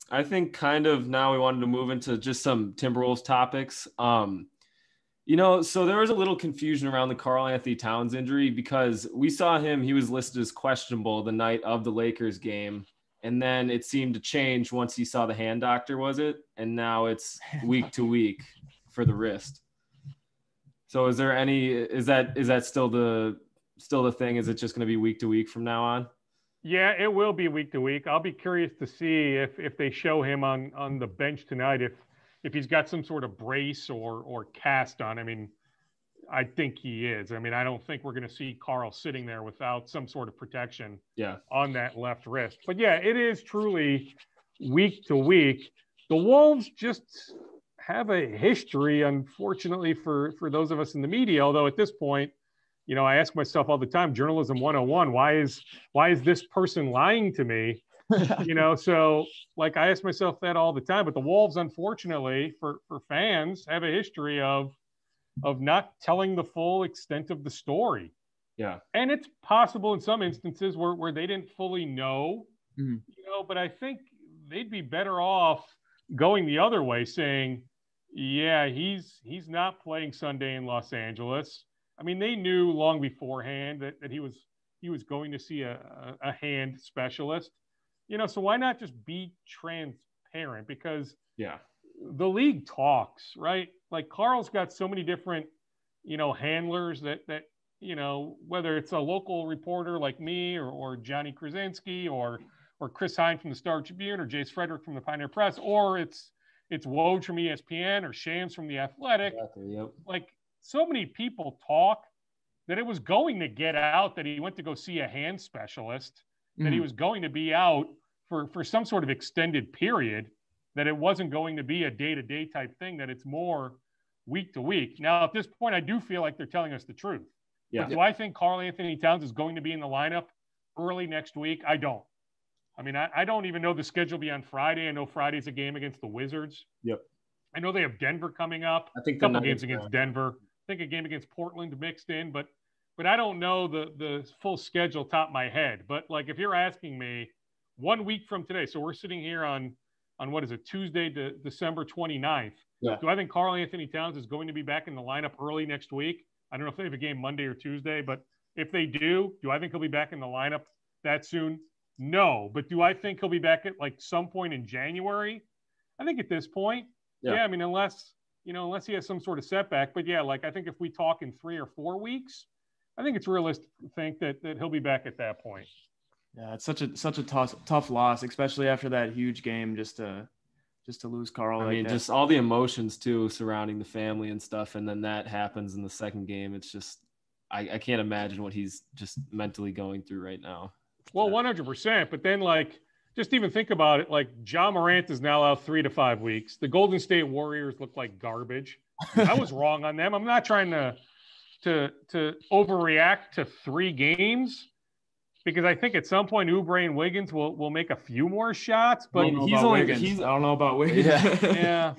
I think kind of now we wanted to move into just some Timberwolves topics. So there was a little confusion around the Karl Anthony Towns injury because we saw him, he was listed as questionable the night of the Lakers game. And then it seemed to change once he saw the hand doctor, was it? And now it's week to week for the wrist. So is that still the thing? Is it just going to be week to week from now on? Yeah, it will be week to week. I'll be curious to see if they show him on the bench tonight, if he's got some sort of brace or cast on. I mean, I think he is. I mean, I don't think we're going to see Karl sitting there without some sort of protection on that left wrist. But yeah, it is truly week to week. The Wolves just have a history, unfortunately, for those of us in the media, although at this point, I ask myself all the time, journalism 101, why is this person lying to me? So like I ask myself that all the time, but the Wolves, unfortunately, for fans, have a history of not telling the full extent of the story. Yeah. And it's possible in some instances where they didn't fully know, but I think they'd be better off going the other way, saying, yeah, he's not playing Sunday in Los Angeles. I mean, they knew long beforehand that he was going to see a hand specialist, so why not just be transparent? Because the league talks, right? Like Karl's got so many different, handlers that whether it's a local reporter like me or Johnny Krasinski or Chris Hine from the Star Tribune or Jace Frederick from the Pioneer Press, or it's Woj from ESPN or Shams from The Athletic. Exactly, yep. Like so many people talk that it was going to get out that he went to go see a hand specialist, that he was going to be out for some sort of extended period, that it wasn't going to be a day-to-day type thing, that it's more week to week. Now, at this point, I do feel like they're telling us the truth. Yeah. But do I think Karl Anthony Towns is going to be in the lineup early next week? I don't. I mean, I don't even know the schedule be on Friday. I know Friday's a game against the Wizards. Yep. I know they have Denver coming up. I think a couple games against Denver. I think a game against Portland mixed in, but I don't know the full schedule top of my head. But like, if you're asking me 1 week from today, so we're sitting here on what is it, Tuesday, December 29th. Yeah. Do I think Karl Anthony Towns is going to be back in the lineup early next week? I don't know if they have a game Monday or Tuesday, but if they do I think he'll be back in the lineup that soon? No. But do I think he'll be back at like some point in January? I think at this point, I mean, unless he has some sort of setback. But yeah, like I think if we talk in 3 or 4 weeks, I think it's realistic to think that he'll be back at that point. Yeah, it's such a tough loss, especially after that huge game, just to lose Karl. I mean, just all the emotions too surrounding the family and stuff, and then that happens in the second game. It's just I can't imagine what he's just mentally going through right now. Well, 100%. But then, like, just even think about it. Like, Ja Morant is now out 3 to 5 weeks. The Golden State Warriors look like garbage. I was wrong on them. I'm not trying to overreact to 3 games, because I think at some point Oubre and Wiggins will make a few more shots. But I don't know about Wiggins. Yeah.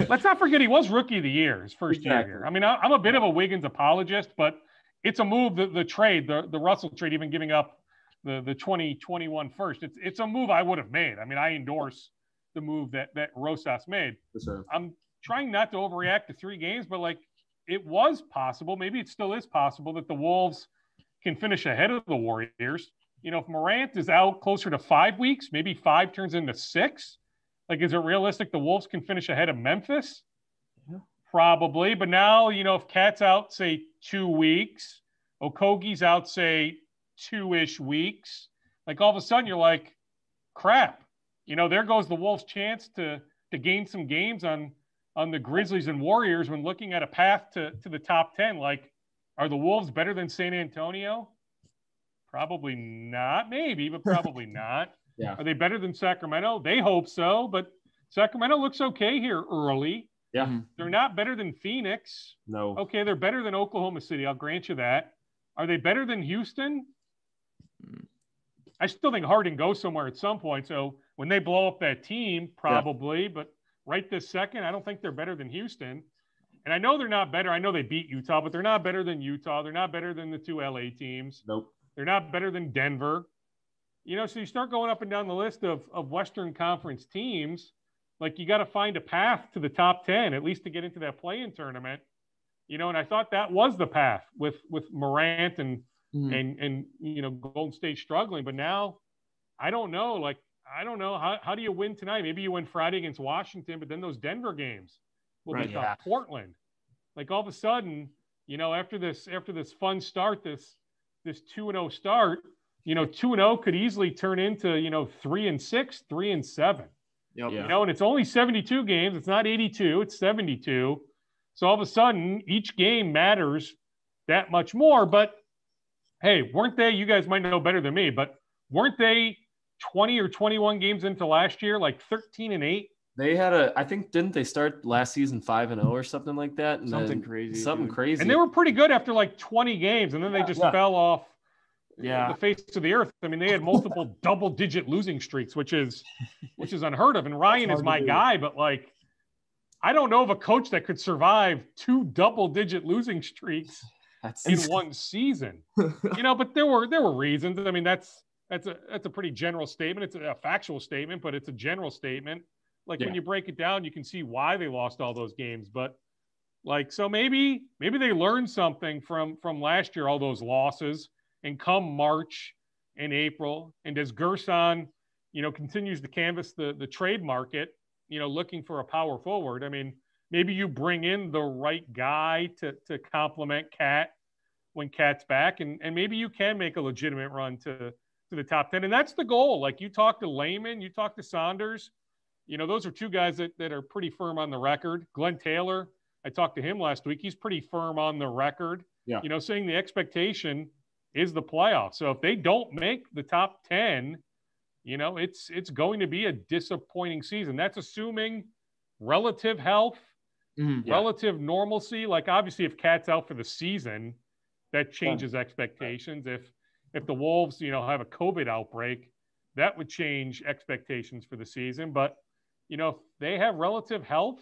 Let's not forget he was Rookie of the Year his first year here. I mean, I'm a bit of a Wiggins apologist, but it's a move, the trade, the Russell trade, even giving up the 2021 first. It's a move I would have made. I mean, I endorse the move that Rosas made. Sure. I'm trying not to overreact to 3 games, but like, it was possible, maybe it still is possible, that the Wolves can finish ahead of the Warriors. If Morant is out closer to 5 weeks, maybe 5 turns into 6. Like, is it realistic the Wolves can finish ahead of Memphis? Yeah. Probably. But now, if Cat's out, say 2 weeks, Okogie's out, say 2-ish weeks, like all of a sudden you're like, crap. There goes the Wolves' chance to gain some games on the Grizzlies and Warriors when looking at a path to the top 10. Like, are the Wolves better than San Antonio? Probably not. Maybe, but probably not. Yeah. Are they better than Sacramento? They hope so, but Sacramento looks okay here early. Yeah. They're not better than Phoenix. No. Okay, they're better than Oklahoma City. I'll grant you that. Are they better than Houston? I still think Harden goes somewhere at some point. So when they blow up that team, probably. But right this second, I don't think they're better than Houston. And I know they're not better. I know they beat Utah, but they're not better than Utah. They're not better than the 2 LA teams. Nope. They're not better than Denver. So you start going up and down the list of Western Conference teams, like you got to find a path to the top 10, at least to get into that play-in tournament. And I thought that was the path with Morant and Golden State struggling. But now I don't know. Like, I don't know. How do you win tonight? Maybe you win Friday against Washington, but then those Denver games will be tough. Portland. Like all of a sudden, after this fun start, this 2-0 start, 2-0 could easily turn into, 3-6, 3-7. Yep. And it's only 72 games. It's not 82. It's 72. So all of a sudden, each game matters that much more. But hey, weren't they? You guys might know better than me, but weren't they 20 or 21 games into last year, like 13-8? They had I think, didn't they start last season 5-0 or something like that? Something crazy. And they were pretty good after like 20 games, and then they just fell off the face of the earth. I mean, they had multiple double-digit losing streaks, which is unheard of. And Ryan is my guy, but like, I don't know of a coach that could survive 2 double-digit losing streaks in one season. But there were reasons. I mean, that's a pretty general statement. It's a factual statement, but it's a general statement. Like when you break it down, you can see why they lost all those games. But like, so maybe they learned something from last year, all those losses, and come March and April, and as Gerson, continues to canvass the trade market, looking for a power forward. I mean, maybe you bring in the right guy to complement Cat when Cat's back, and maybe you can make a legitimate run to the top 10. And that's the goal. Like, you talk to Layman, you talk to Saunders, those are 2 guys that are pretty firm on the record. Glenn Taylor, I talked to him last week. He's pretty firm on the record, saying the expectation is the playoffs. So if they don't make the top 10, it's going to be a disappointing season. That's assuming relative health, relative normalcy. Like, obviously, if Cat's out for the season, that changes expectations. If the Wolves, have a COVID outbreak, that would change expectations for the season. But, if they have relative health,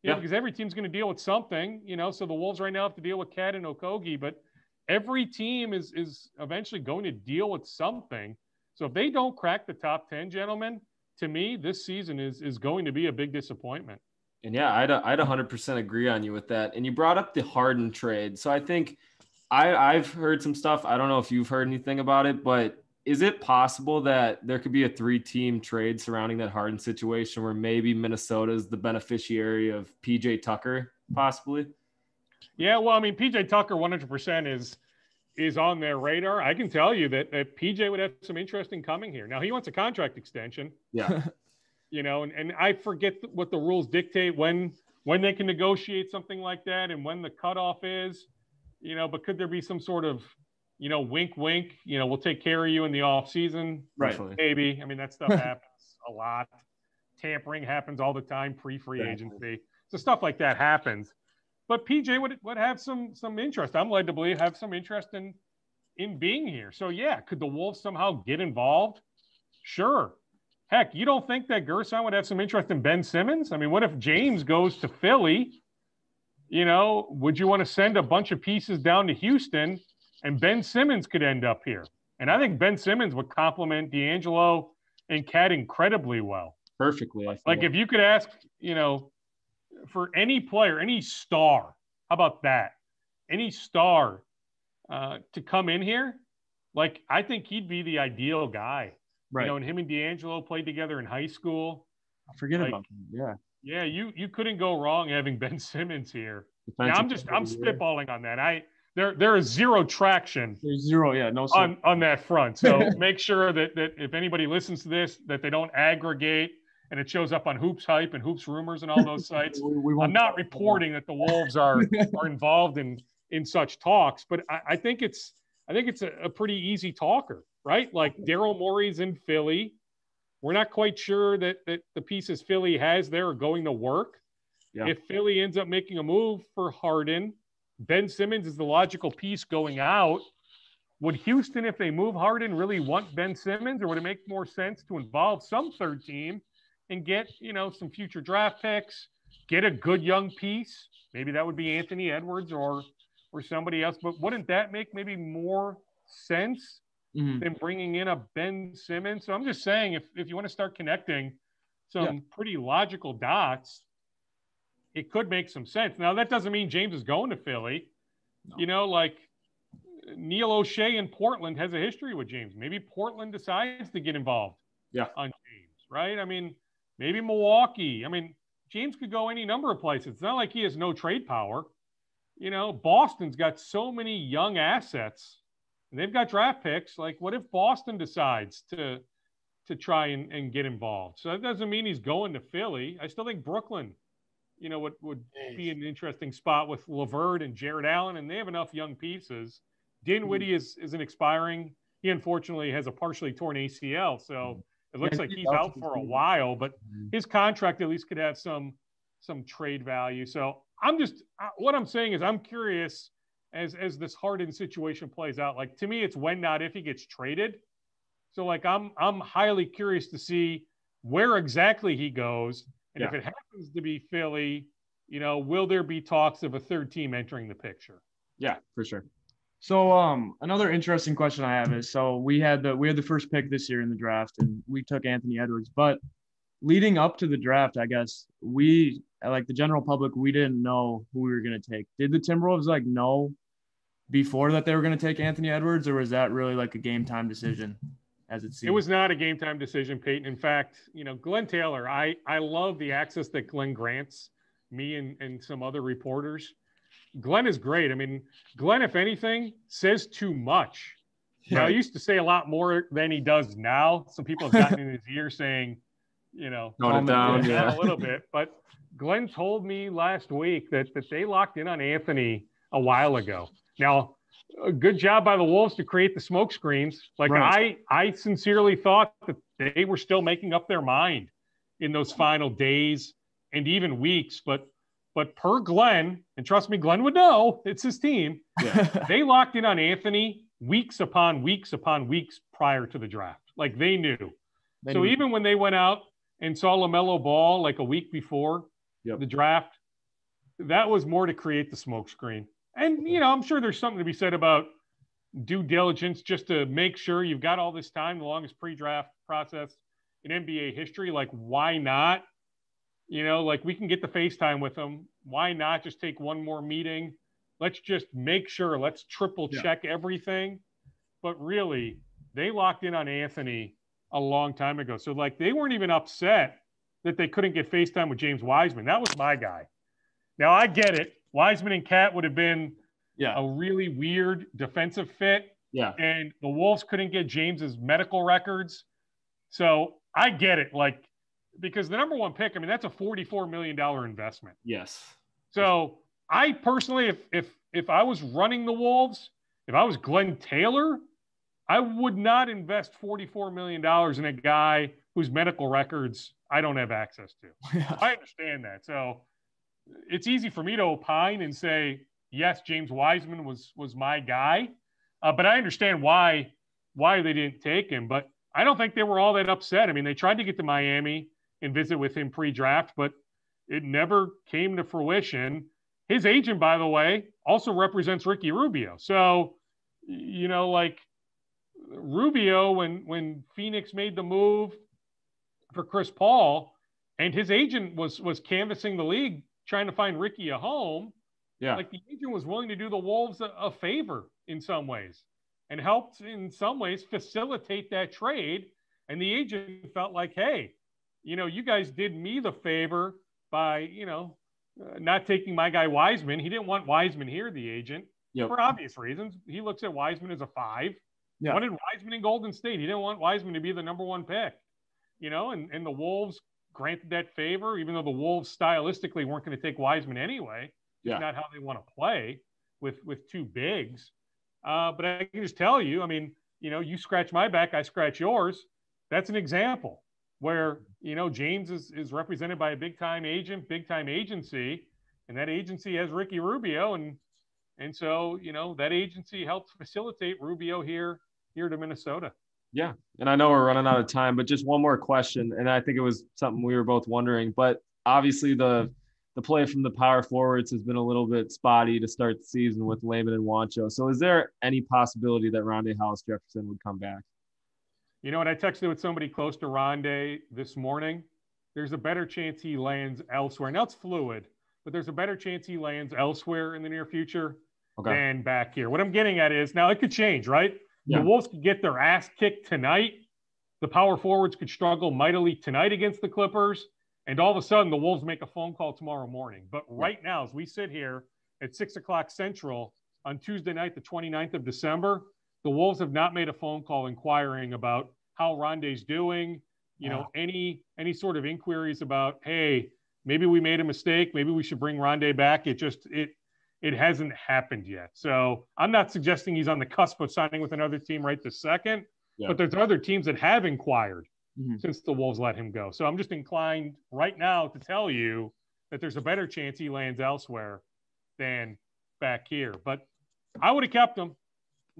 because every team's going to deal with something, so the Wolves right now have to deal with Cat and Okogie, but every team is eventually going to deal with something. So if they don't crack the top 10, gentlemen, to me, this season is going to be a big disappointment. And I'd 100% agree on you with that. And you brought up the Harden trade. So I think I've heard some stuff. I don't know if you've heard anything about it, but is it possible that there could be a 3-team trade surrounding that Harden situation where maybe Minnesota is the beneficiary of PJ Tucker, possibly? Yeah, well, I mean, PJ Tucker 100% is on their radar. I can tell you that PJ would have some interest in coming here. Now, he wants a contract extension. Yeah. And I forget what the rules dictate when they can negotiate something like that and when the cutoff is, but could there be some sort of, wink, wink, we'll take care of you in the off season. Right. Maybe. I mean, that stuff happens a lot. Tampering happens all the time, pre-free agency. So stuff like that happens. But PJ would have some interest. I'm led to believe have some interest in being here. So yeah, could the Wolves somehow get involved? Sure. Heck, you don't think that Gerson would have some interest in Ben Simmons? I mean, what if James goes to Philly? Would you want to send a bunch of pieces down to Houston and Ben Simmons could end up here? And I think Ben Simmons would complement D'Angelo and Cat incredibly well. Perfectly. Like if you could ask, for any player, any star, how about that? Any star to come in here, like I think he'd be the ideal guy. Right. And him and D'Angelo played together in high school. I forget about him. Yeah. Yeah, you couldn't go wrong having Ben Simmons here. Now, I'm spitballing on that. There is zero traction. There's zero, no on that front. So make sure that if anybody listens to this, that they don't aggregate and it shows up on Hoops Hype and Hoops Rumors and all those sites. I'm not reporting that the Wolves are involved in such talks, but I think it's a pretty easy talker, right? Like Daryl Morey's in Philly. We're not quite sure that the pieces Philly has there are going to work. Yeah. If Philly ends up making a move for Harden, Ben Simmons is the logical piece going out. Would Houston, if they move Harden, really want Ben Simmons, or would it make more sense to involve some third team and get, some future draft picks, get a good young piece? Maybe that would be Anthony Edwards or somebody else. But wouldn't that make maybe more sense than bringing in a Ben Simmons. So I'm just saying, if you want to start connecting some pretty logical dots, it could make some sense. Now, that doesn't mean James is going to Philly. No. You know, like Neil O'Shea in Portland has a history with James. Maybe Portland decides to get involved on James, right? I mean, maybe Milwaukee. I mean, James could go any number of places. It's not like he has no trade power. You know, Boston's got so many young assets, and they've got draft picks. Like, what if Boston decides to try and get involved? So that doesn't mean he's going to Philly. I still think Brooklyn, you know, would be an interesting spot with LeVert and Jared Allen, and they have enough young pieces. Dinwiddie isn't expiring. He unfortunately has a partially torn ACL, so it looks like he's out for a while, but his contract at least could have some trade value. So what I'm saying is I'm curious as this Harden situation plays out. Like, to me, it's when, not if, he gets traded. So like, I'm highly curious to see where exactly he goes. And if it happens to be Philly, you know, will there be talks of a third team entering the picture? Yeah, for sure. So another interesting question I have is, so we had the first pick this year in the draft, and we took Anthony Edwards, but leading up to the draft, I guess we, like the general public, we didn't know who we were going to take. Did the Timberwolves like know before that they were going to take Anthony Edwards, or was that really like a game time decision as it seemed? It was not a game time decision, Peyton. In fact, you know, Glenn Taylor, I love the access that Glenn grants me and some other reporters. Glenn is great. I mean, Glenn, if anything, says too much. You know, he used to say a lot more than he does now. Some people have gotten in his ear saying, you know, calm it down a little bit. But Glenn told me last week that they locked in on Anthony a while ago. Now, a good job by the Wolves to create the smoke screens. Like, I sincerely thought that they were still making up their mind in those final days and even weeks. But per Glenn, and trust me, Glenn would know, it's his team. They locked in on Anthony weeks upon weeks upon weeks prior to the draft. Like, they knew. So even when they went out and saw LaMelo Ball like a week before the draft, that was more to create the smokescreen. And, you know, I'm sure there's something to be said about due diligence just to make sure you've got all this time, the longest pre-draft process in NBA history. Like, why not? You know, like, we can get the FaceTime with them. Why not just take one more meeting? Let's just make sure. Let's triple check everything. But really, they locked in on Anthony a long time ago. So, like, they weren't even upset that they couldn't get FaceTime with James Wiseman. That was my guy. Now, I get it. Wiseman and Cat would have been a really weird defensive fit. And the Wolves couldn't get James's medical records. So I get it. Like, because the number one pick, I mean, that's a $44 million investment. Yes. So I personally, if I was running the Wolves, if I was Glenn Taylor, I would not invest $44 million in a guy whose medical records I don't have access to. I understand that. So it's easy for me to opine and say, yes, James Wiseman was my guy. But I understand why they didn't take him. But I don't think they were all that upset. I mean, they tried to get to Miami and visit with him pre-draft, but it never came to fruition. His agent, by the way, also represents Ricky Rubio. So, you know, like, Rubio, when Phoenix made the move for Chris Paul, and his agent was canvassing the league trying to find Ricky a home, like, the agent was willing to do the Wolves a favor in some ways and helped in some ways facilitate that trade. And the agent felt like, hey, you know, you guys did me the favor by, you know, not taking my guy Wiseman. He didn't want Wiseman here, the agent, for obvious reasons. He looks at Wiseman as a 5. Wanted Wiseman in Golden State. He didn't want Wiseman to be the number 1 pick, you know, and the Wolves granted that favor, even though the Wolves stylistically weren't going to take Wiseman anyway. It's not how they want to play with 2 bigs. But I can just tell you, I mean, you know, you scratch my back, I scratch yours. That's an example where, you know, James is represented by a big-time agent, big-time agency, and that agency has Ricky Rubio. And so, you know, that agency helped facilitate Rubio here to Minnesota. Yeah. And I know we're running out of time, but just one more question. And I think it was something we were both wondering, but obviously the the play from the power forwards has been a little bit spotty to start the season with Layman and Wancho. So is there any possibility that Rondé Hollis-Jefferson would come back? You know what? I texted with somebody close to Rondé this morning. There's a better chance he lands elsewhere. Now it's fluid, but there's a better chance he lands elsewhere in the near future than back here. What I'm getting at is now it could change, right? Yeah. The Wolves could get their ass kicked tonight. The power forwards could struggle mightily tonight against the Clippers. And all of a sudden, the Wolves make a phone call tomorrow morning. But right now, as we sit here at 6 o'clock Central on Tuesday night, the 29th of December, the Wolves have not made a phone call inquiring about how Rondé's doing, any sort of inquiries about, hey, maybe we made a mistake. Maybe we should bring Rondé back. It hasn't happened yet. So I'm not suggesting he's on the cusp of signing with another team right this second, but there's other teams that have inquired since the Wolves let him go. So I'm just inclined right now to tell you that there's a better chance he lands elsewhere than back here. But I would have kept him.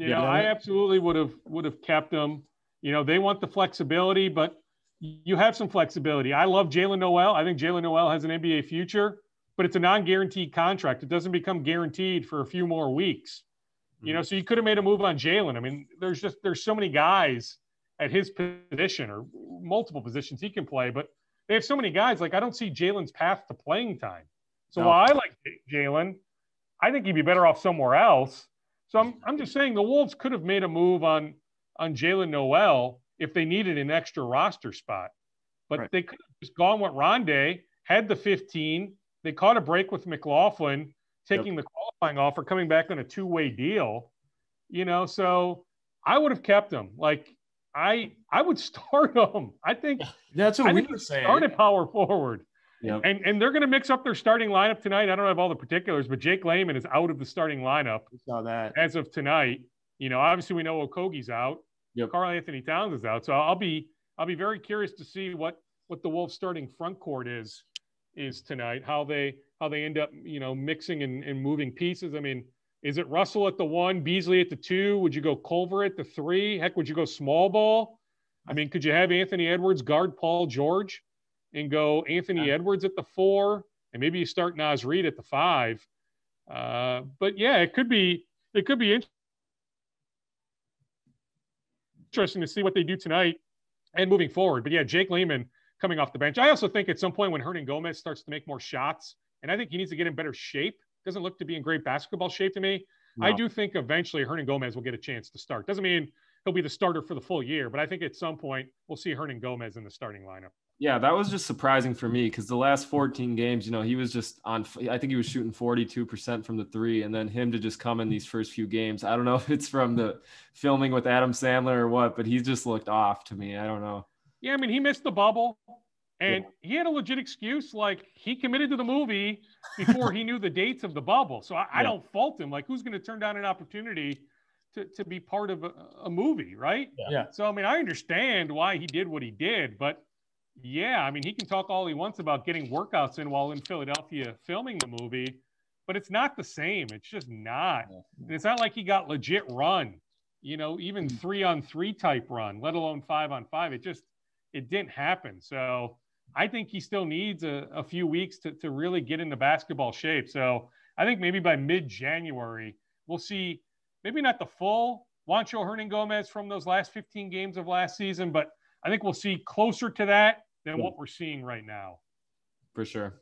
I absolutely would have kept him. They want the flexibility, but you have some flexibility. I love Jalen Noel. I think Jalen Noel has an NBA future, but it's a non-guaranteed contract. It doesn't become guaranteed for a few more weeks. So you could have made a move on Jalen. I mean, there's so many guys at his position or multiple positions he can play, but they have so many guys. Like, I don't see Jalen's path to playing time. So while I like Jalen, I think he'd be better off somewhere else. So I'm just saying the Wolves could have made a move on Jalen Noel if they needed an extra roster spot. But they could have just gone with Rondé, had the 15. They caught a break with McLaughlin, taking the qualifying offer, coming back on a two-way deal. So I would have kept him. Like, I would start him. I think that's what we were saying. Start at power forward. Yep. And they're going to mix up their starting lineup tonight. I don't have all the particulars, but Jake Layman is out of the starting lineup as of tonight. Obviously we know Okogie's out. Yep. Karl Anthony Towns is out. So I'll be very curious to see what the Wolves starting front court is tonight. How they end up mixing and moving pieces. I mean, is it Russell at the 1, Beasley at the 2? Would you go Culver at the 3? Heck, would you go small ball? I mean, could you have Anthony Edwards guard Paul George and go Anthony Edwards at the 4, and maybe you start Naz Reid at the 5? But yeah, it could be interesting to see what they do tonight and moving forward. But yeah, Jake Layman coming off the bench. I also think at some point when Hernan Gomez starts to make more shots, and I think he needs to get in better shape. Doesn't look to be in great basketball shape to me. No. I do think eventually Hernan Gomez will get a chance to start. Doesn't mean he'll be the starter for the full year, but I think at some point we'll see Hernan Gomez in the starting lineup. Yeah, that was just surprising for me because the last 14 games, he was just I think he was shooting 42% from the 3, and then him to just come in these first few games. I don't know if it's from the filming with Adam Sandler or what, but he just looked off to me. I don't know. Yeah, I mean, he missed the bubble. And he had a legit excuse, like he committed to the movie before he knew the dates of the bubble. So I don't fault him. Like, who's going to turn down an opportunity to be part of a movie, right? Yeah. So, I mean, I understand why he did what he did. But, yeah, I mean, he can talk all he wants about getting workouts in while in Philadelphia filming the movie. But it's not the same. It's just not. And it's not like he got legit run, even 3-on-3 type run, let alone 5-on-5. It didn't happen. So I think he still needs a few weeks to really get into basketball shape. So I think maybe by mid-January, we'll see maybe not the full Juancho Hernan Gomez from those last 15 games of last season, but I think we'll see closer to that than what we're seeing right now. For sure.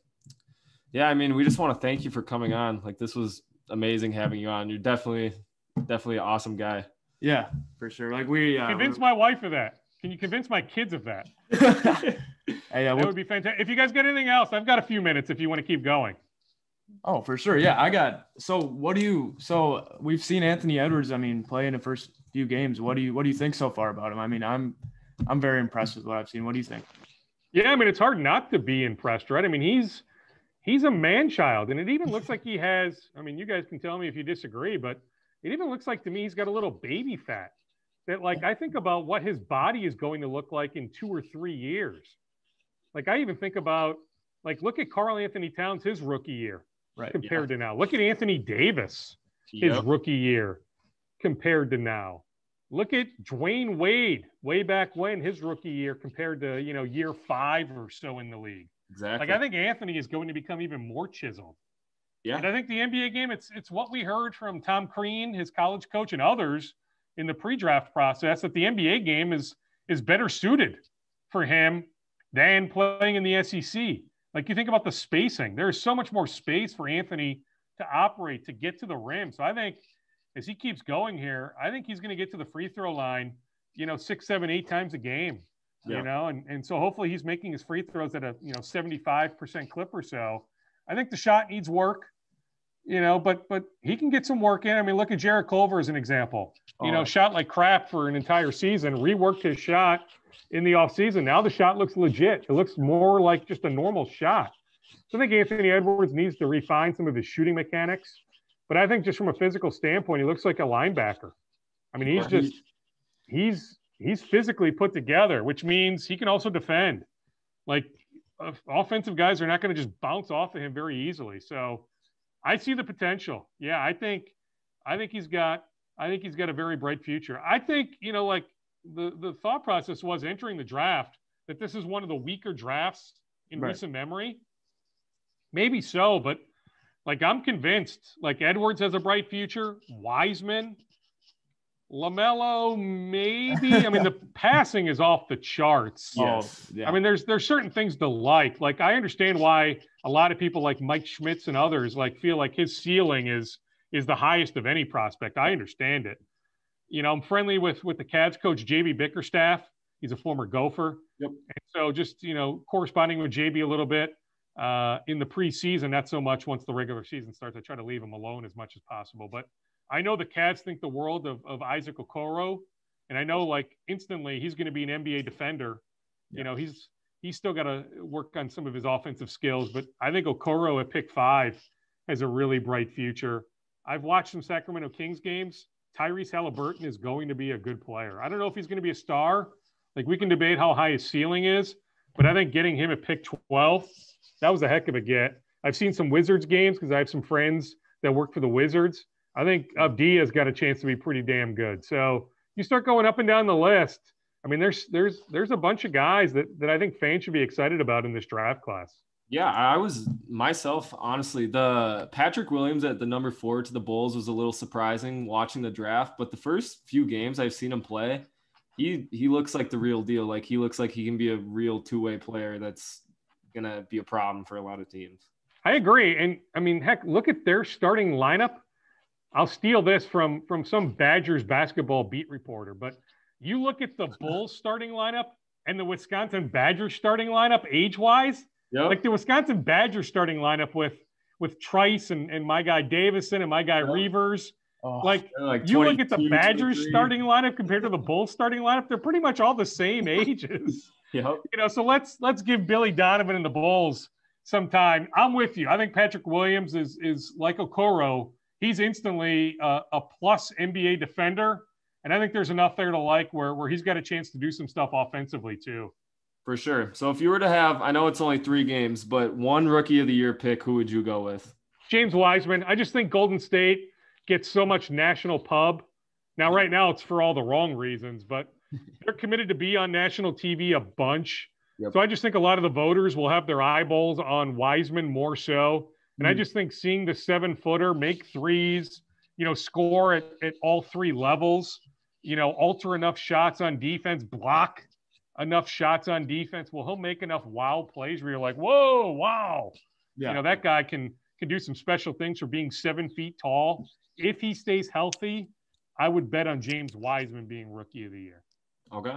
Yeah, I mean, we just want to thank you for coming on. Like, this was amazing having you on. You're definitely an awesome guy. Yeah, for sure. Like, convince my wife of that. Can you convince my kids of that? That would be fantastic. If you guys got anything else, I've got a few minutes if you want to keep going. Oh, for sure. Yeah, so we've seen Anthony Edwards, play in the first few games. What do you think so far about him? I mean, I'm very impressed with what I've seen. What do you think? Yeah, I mean, it's hard not to be impressed, right? I mean, he's a man-child, and it even looks like he has, you guys can tell me if you disagree, but it even looks like to me he's got a little baby fat. That, like, I think about what his body is going to look like in 2 or 3 years. Like, I even think about, like, look at Karl Anthony Towns, his rookie year compared to now. Look at Anthony Davis, his rookie year compared to now. Look at Dwayne Wade way back when, his rookie year compared to, year 5 or so in the league. Exactly. Like, I think Anthony is going to become even more chiseled. Yeah. And I think the NBA game, it's what we heard from Tom Crean, his college coach, and others in the pre-draft process, that the NBA game is better suited for him than playing in the SEC. Like, you think about the spacing. There is so much more space for Anthony to operate, to get to the rim. So I think as he keeps going here, I think he's going to get to the free throw line, 6, 7, 8 times a game, and so hopefully he's making his free throws at a, 75% clip or so. I think the shot needs work, but he can get some work in. I mean, look at Jarrett Culver as an example. Shot like crap for an entire season, reworked his shot in the offseason. Now the shot looks legit. It looks more like just a normal shot. So I think Anthony Edwards needs to refine some of his shooting mechanics. But I think just from a physical standpoint, he looks like a linebacker. I mean, he's physically put together, which means he can also defend. Like, offensive guys are not going to just bounce off of him very easily. So I see the potential. Yeah, I think he's got a very bright future. I think, like the thought process was entering the draft that this is one of the weaker drafts in recent memory. Maybe so, but like, I'm convinced, like, Edwards has a bright future. Wiseman, LaMelo, maybe. I mean, the passing is off the charts. Yes. Yeah. I mean, there's certain things to like. Like, I understand why a lot of people like Mike Schmitz and others feel like his ceiling is the highest of any prospect. I understand it. I'm friendly with the Cavs coach, JB Bickerstaff. He's a former Gopher. Yep. And so just, corresponding with JB a little bit. In the preseason, not so much. Once the regular season starts, I try to leave him alone as much as possible. But I know the Cavs think the world of Isaac Okoro, and I know, like, instantly he's going to be an NBA defender. Yeah. He's still got to work on some of his offensive skills, but I think Okoro at pick 5 has a really bright future. I've watched some Sacramento Kings games. Tyrese Halliburton is going to be a good player. I don't know if he's going to be a star. Like, we can debate how high his ceiling is, but I think getting him at pick 12, that was a heck of a get. I've seen some Wizards games because I have some friends that work for the Wizards. I think Abdia's got a chance to be pretty damn good. So you start going up and down the list. I mean, there's a bunch of guys that I think fans should be excited about in this draft class. Yeah, I was myself, honestly. The Patrick Williams at the number 4 to the Bulls was a little surprising watching the draft, but the first few games I've seen him play, he looks like the real deal. Like, he looks like he can be a real two-way player that's going to be a problem for a lot of teams. I agree. And I mean, heck, look at their starting lineup. I'll steal this from some Badgers basketball beat reporter, but you look at the Bulls starting lineup and the Wisconsin Badgers starting lineup age-wise. Yep. Like, the Wisconsin Badgers starting lineup with Trice and my guy Davison and my guy Reavers. Oh, like you look at the Badgers 23. starting lineup compared to the Bulls starting lineup, they're pretty much all the same ages. Yep. So let's give Billy Donovan and the Bulls some time. I'm with you. I think Patrick Williams is like Okoro. He's instantly a plus NBA defender. And I think there's enough there to like where he's got a chance to do some stuff offensively too. For sure. So if you were to have, I know it's only 3 games, but one rookie of the year pick, who would you go with? James Wiseman. I just think Golden State gets so much national pub. Now, right now, it's for all the wrong reasons, but they're committed to be on national TV a bunch. Yep. So I just think a lot of the voters will have their eyeballs on Wiseman more so. And I just think seeing the 7-footer make threes, score at all 3 levels, alter enough shots on defense, block enough shots on defense. Well, he'll make enough wow plays where you're like, whoa, wow. Yeah. That guy can do some special things for being 7 feet tall. If he stays healthy, I would bet on James Wiseman being rookie of the year. Okay.